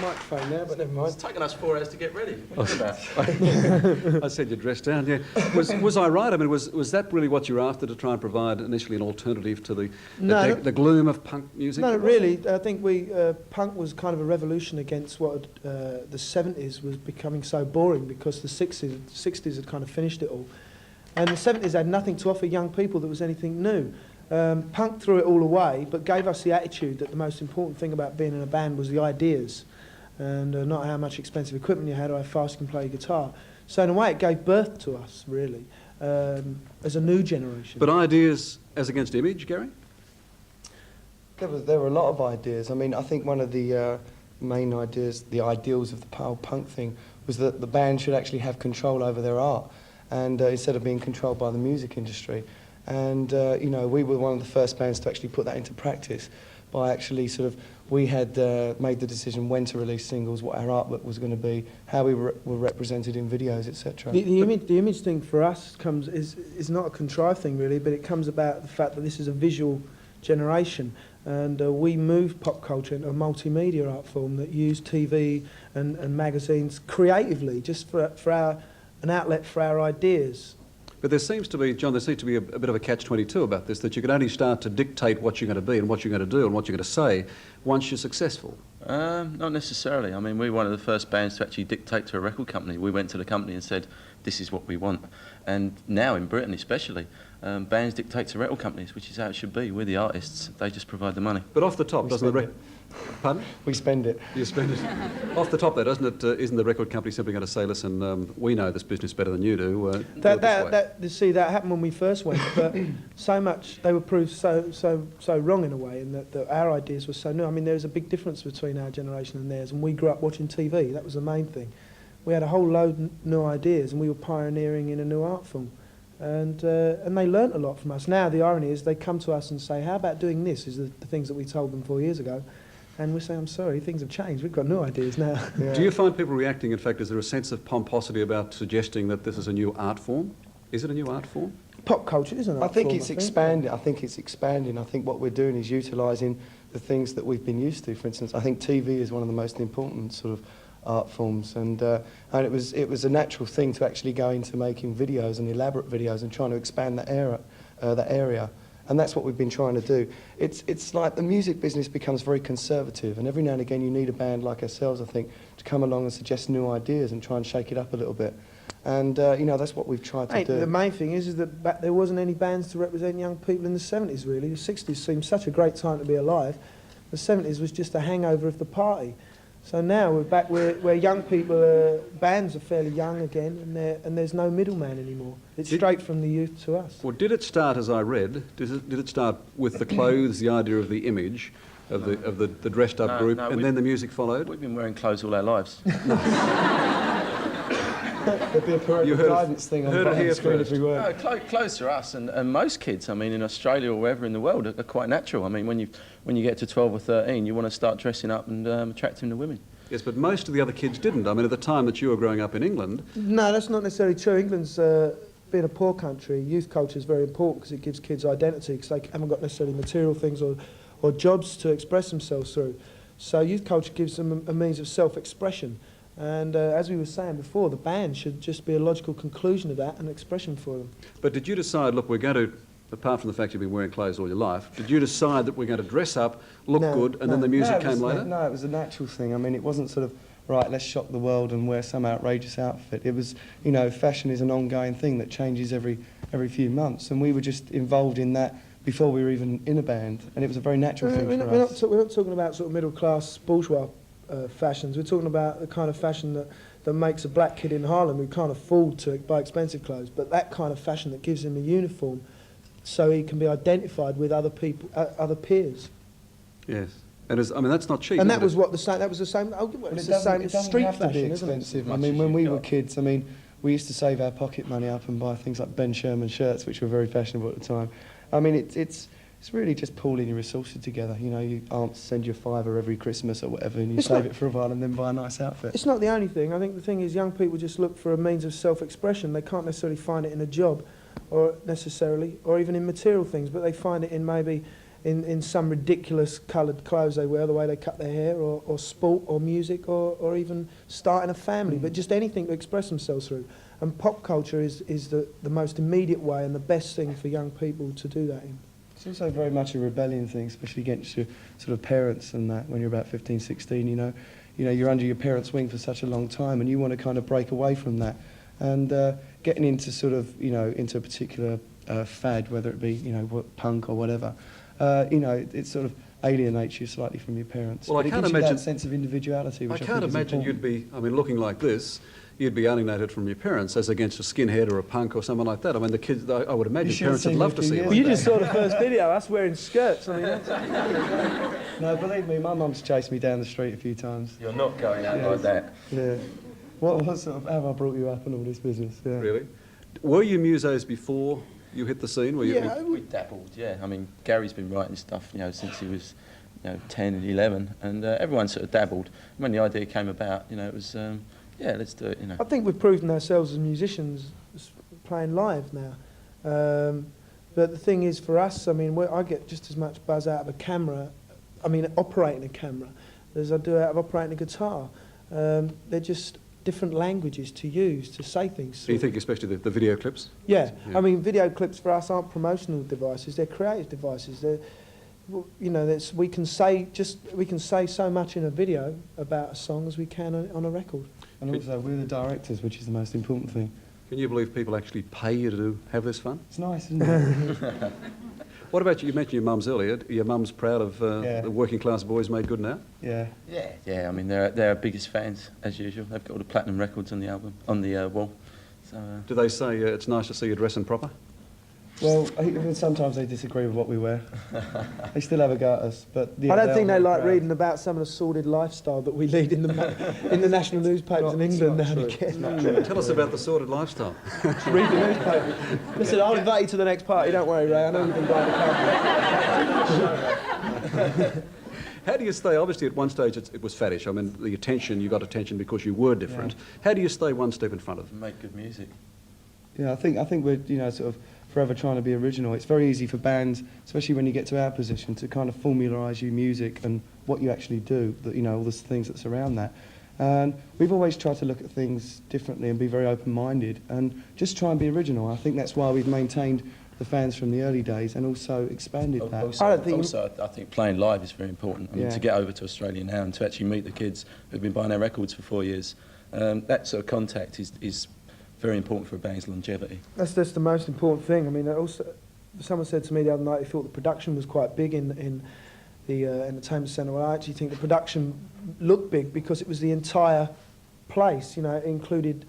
microphone now, but never mind. It's taken us 4 hours to get ready. What are you about? I said you're dressed down, yeah. Was I right? I mean, was that really what you were after, to try and provide initially an alternative to the gloom of punk music? No, really. I think punk was kind of a revolution against what the 70s was becoming so boring, because the 60s had kind of finished it all. And the 70s had nothing to offer young people that was anything new. Punk threw it all away, but gave us the attitude that the most important thing about being in a band was the ideas, and not how much expensive equipment you had or how fast you can play guitar. So in a way it gave birth to us, really, as a new generation. But ideas as against image, Gary? There were a lot of ideas. I mean, I think one of the main ideas, the ideals of the whole punk thing, was that the band should actually have control over their art, and instead of being controlled by the music industry. And, you know, we were one of the first bands to actually put that into practice by actually we had made the decision when to release singles, what our artwork was going to be, how we were represented in videos, etc. The image thing for us is not a contrived thing, really, but it comes about the fact that this is a visual generation, and we moved pop culture into a multimedia art form that used TV and magazines creatively, just for an outlet for our ideas. But there seems to be, John, a bit of a catch-22 about this, that you can only start to dictate what you're going to be and what you're going to do and what you're going to say once you're successful. Not necessarily. I mean, we were one of the first bands to actually dictate to a record company. We went to the company and said, this is what we want. And now, in Britain especially, bands dictate to record companies, which is how it should be. We're the artists. They just provide the money. But off the top, doesn't the record... Pardon? We spend it. You spend it. Off the top there, doesn't it, isn't the record company simply going to say, listen, we know this business better than you do, that happened when we first went, but so much, they were proved so wrong in a way, and that our ideas were so new. I mean, there's a big difference between our generation and theirs, and we grew up watching TV. That was the main thing. We had a whole load of new ideas, and we were pioneering in a new art form. And they learnt a lot from us. Now the irony is they come to us and say, how about doing this, is the things that we told them 4 years ago. And we say, I'm sorry, things have changed. We've got new ideas now. Yeah. Do you find people reacting, in fact, is there a sense of pomposity about suggesting that this is a new art form? Is it a new art form? Pop culture is an art form. I think it's expanding. I think what we're doing is utilising the things that we've been used to. For instance, I think TV is one of the most important sort of art forms, and it was a natural thing to actually go into making videos and elaborate videos and trying to expand that area. And that's what we've been trying to do. It's like the music business becomes very conservative, and every now and again you need a band like ourselves, I think, to come along and suggest new ideas and try and shake it up a little bit. And, you know, that's what we've tried to do. The main thing is that there wasn't any bands to represent young people in the 70s, really. The 60s seemed such a great time to be alive. The 70s was just a hangover of the party. So now we're back where young people, bands are fairly young again, and there's no middleman anymore. It's straight from the youth to us. Well, did it start, as I read, did it start with the clothes, the idea of the image, of the dressed up group, and then the music followed? We've been wearing clothes all our lives. There'd be a parental guidance thing on the screen if we were. No, clothes to us, and most kids, I mean, in Australia or wherever in the world, are quite natural. I mean, when you get to 12 or 13, you want to start dressing up and attracting the women. Yes, but most of the other kids didn't. I mean, at the time that you were growing up in England... No, that's not necessarily true. England's, being a poor country, youth culture is very important because it gives kids identity, because they haven't got necessarily material things or jobs to express themselves through. So youth culture gives them a means of self-expression. And as we were saying before, the band should just be a logical conclusion of that, an expression for them. But did you decide, look, we're going to, apart from the fact you've been wearing clothes all your life, did you decide that we're going to dress up, look good, and then the music came later? No, it was a natural thing. I mean, it wasn't sort of, right, let's shock the world and wear some outrageous outfit. It was, you know, fashion is an ongoing thing that changes every few months, and we were just involved in that before we were even in a band, and it was a very natural thing for us. We're not talking about sort of middle-class bourgeois fashions. We're talking about the kind of fashion that makes a black kid in Harlem who can't afford to buy expensive clothes, but that kind of fashion that gives him a uniform so he can be identified with other people, other peers. Yes. And I mean, that's not cheap. And that was what the same. That was the same. It's the same. It's street have to be fashion, expensive. isn't it? I mean, when we were kids, I mean, we used to save our pocket money up and buy things like Ben Sherman shirts, which were very fashionable at the time. I mean, it's really just pooling your resources together. You know, your aunts send you $5 every Christmas or whatever, and you save it for a while and then buy a nice outfit. It's not the only thing. I think the thing is, young people just look for a means of self-expression. They can't necessarily find it in a job, or even in material things, but they find it in maybe in some ridiculous coloured clothes they wear, the way they cut their hair, or sport, or music, or even starting a family, but just anything to express themselves through. And pop culture is the most immediate way and the best thing for young people to do that in. It's also very much a rebellion thing, especially against your sort of parents and that when you're about 15, 16, you know, you're under your parents' wing for such a long time and you want to kind of break away from that. And getting into sort of, into a particular fad, whether it be, punk or whatever, it sort of alienates you slightly from your parents. Well, but I can't it gives you imagine that sense of individuality, which I I can't think is imagine important. you'd be, looking like this, you'd be alienated from your parents as against a skinhead or a punk or someone like that. I mean, the kids, I would imagine should have parents would seen love me to a few see you years like You that. just saw the first video, us wearing skirts. I mean, that's... No, believe me, my mum's chased me down the street a few times. You're not going out like that. Yeah. What sort of, how have I brought you up in all this business? Yeah. Really? Were you musos before you hit the scene? Were you, Yeah, We dabbled, yeah. I mean, Gary's been writing stuff, since he was, 10 and 11, and everyone sort of dabbled. When the idea came about, it was, let's do it, I think we've proven ourselves as musicians playing live now. But the thing is, for us, I mean, I get just as much buzz out of a camera, operating a camera, as I do out of operating a guitar. They're just different languages to use, to say things. do you think especially the video clips? Yeah. Yeah. I mean, video clips for us aren't promotional devices, they're creative devices. They're, we can say so much in a video about a song as we can on a record. And also, we're the directors, which is the most important thing. Can you believe people actually pay you to have this fun? It's nice, isn't it? What about you? You mentioned your mums earlier. Your mum's proud of Yeah. the working class boys made good now? Yeah. Yeah. I mean, they're our biggest fans as usual. They've got all the platinum records on the album, on the wall. So. Do they say it's nice to see you dressing proper? Well, sometimes they disagree with what we wear. They still have a go at us, but yeah, I don't think they're they like proud. reading about some of the sordid lifestyle that we lead in the national newspapers in It's England not now true. and again. It's not true. Tell us about the sordid lifestyle. Read the newspaper. Listen, I'll invite you to the next party. Don't worry, Ray. I know you've been buying the company. How do you stay? Obviously, at one stage it was faddish. I mean, you got attention because you were different. Yeah. How do you stay one step in front of them? Make good music. Yeah, I think we're sort of forever trying to be original. It's very easy for bands, especially when you get to our position, to kind of formularise your music and what you actually do. All the things that surround that. And we've always tried to look at things differently and be very open-minded and just try and be original. I think that's why we've maintained the fans from the early days and also expanded that. I think playing live is very important. I mean, Yeah. to get over to Australia now and to actually meet the kids who've been buying our records for 4 years, that sort of contact is very important for a band's longevity. That's the most important thing. I mean, also, someone said to me the other night they thought the production was quite big in the entertainment centre. Well, I actually think the production looked big because it was the entire place. It included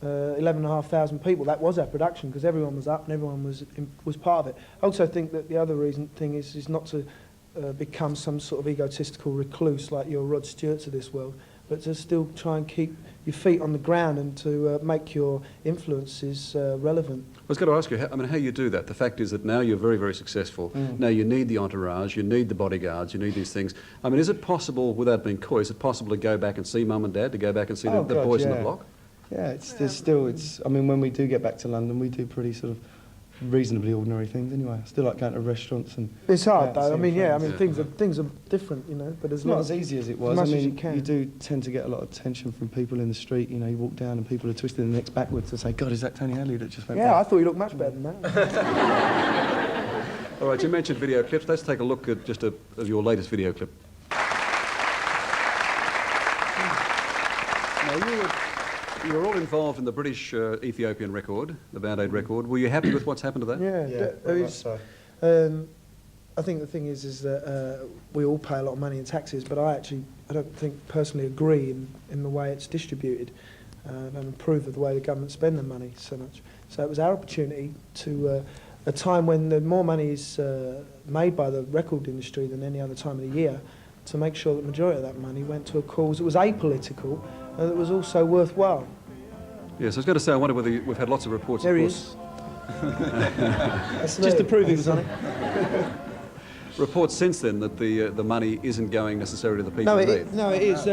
11,500 people. That was our production because everyone was up and everyone was part of it. I also think that the other thing is not to become some sort of egotistical recluse like your Rod Stewarts of this world, but to still try and keep your feet on the ground and to make your influences relevant. I was going to ask you, how you do that. The fact is that now you're very, very successful. Now you need the entourage, you need the bodyguards, you need these things. I mean, is it possible, without being coy, is it possible to go back and see mum and dad, to go back and see the God, boys in the yeah. block? Yeah, I mean, when we do get back to London, we do pretty sort of reasonably ordinary things anyway. I still like going to restaurants and... It's hard out though. I seeing mean, yeah. I friends. mean, things are different, but as It's not long as easy as it as was. much I as mean, you can. do tend to get a lot of attention from people in the street. You walk down and people are twisting their necks backwards and say, God, is that Tony Hadley that just went Yeah, I by? thought you looked much better than that. All right, you mentioned video clips. Let's take a look at just of your latest video clip. Now, you were all involved in the British Ethiopian record, the Band Aid record. Were you happy with what's happened to that? Yeah, very much so. I think the thing is that we all pay a lot of money in taxes, but I don't think personally agree in the way it's distributed and approve of the way the government spend the money so much. So it was our opportunity to, a time when more money is made by the record industry than any other time of the year, to make sure that the majority of that money went to a cause that was apolitical and that was also worthwhile. Yes, I was going to say, I wonder whether we've had lots of reports. There of he course, is. Just to prove he was on it. reports since then that the money isn't going necessarily to the people No, in need. no, it is.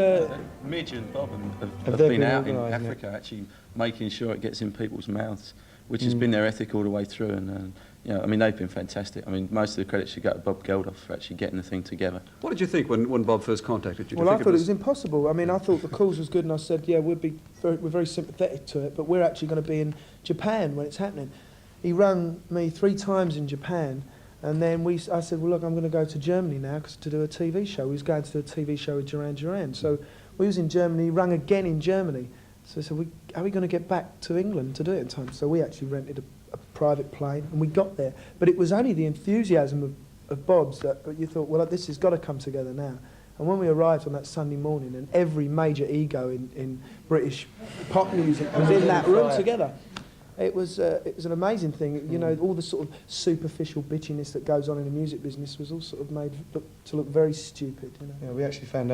Midge and Bob have they been been out in organising it? Africa actually making sure it gets in people's mouths. which has been their ethic all the way through. And you know, I mean, they've been fantastic. I mean, most of the credit should go to Bob Geldof for actually getting the thing together. What did you think when Bob first contacted you? Well, I thought it was impossible. I mean, I thought the cause was good, and I said, yeah, we're very sympathetic to it, but we're actually going to be in Japan when it's happening. He rang me 3 times in Japan, and then I said, well, look, I'm going to go to Germany now to do a TV show. We was going to do a TV show with Duran Duran. So we was in Germany, he rang again in Germany. So I said, are we going to get back to England to do it in time? So we actually rented a private plane, and we got there. But it was only the enthusiasm of Bob's that you thought, well, this has got to come together now. And when we arrived on that Sunday morning, and every major ego in British pop music was in that room together, it was an amazing thing. You know, all the sort of superficial bitchiness that goes on in the music business was all sort of made to look very stupid. You know? Yeah, we actually found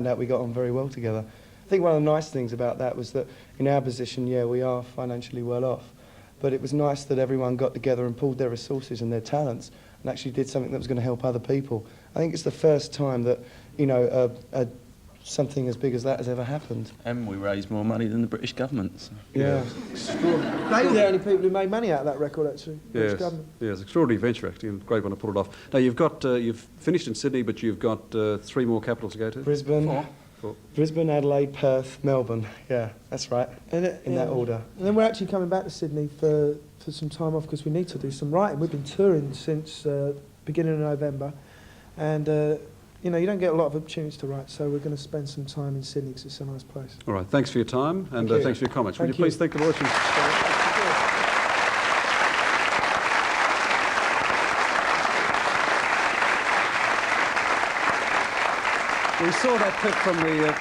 out we got on very well together. I think one of the nice things about that was that in our position, yeah, we are financially well off, but it was nice that everyone got together and pulled their resources and their talents and actually did something that was going to help other people. I think it's the first time that, you know, something as big as that has ever happened. And we raised more money than the British government. So. Yeah. They were the only people who made money out of that record, actually. British government. Yes, it's an extraordinary venture, actually, and great one to pull it off. Now, you've finished in Sydney, but you've got 3 more capitals to go to? Brisbane. 4. Brisbane, Adelaide, Perth, Melbourne. Yeah, that's right. In that order. And then we're actually coming back to Sydney for some time off because we need to do some writing. We've been touring since beginning of November, and you know, you don't get a lot of opportunities to write, so we're going to spend some time in Sydney because it's a nice place. All right, thanks for your time, and thanks for your comments. Would you Thank you. please thank the audience? We saw that clip from the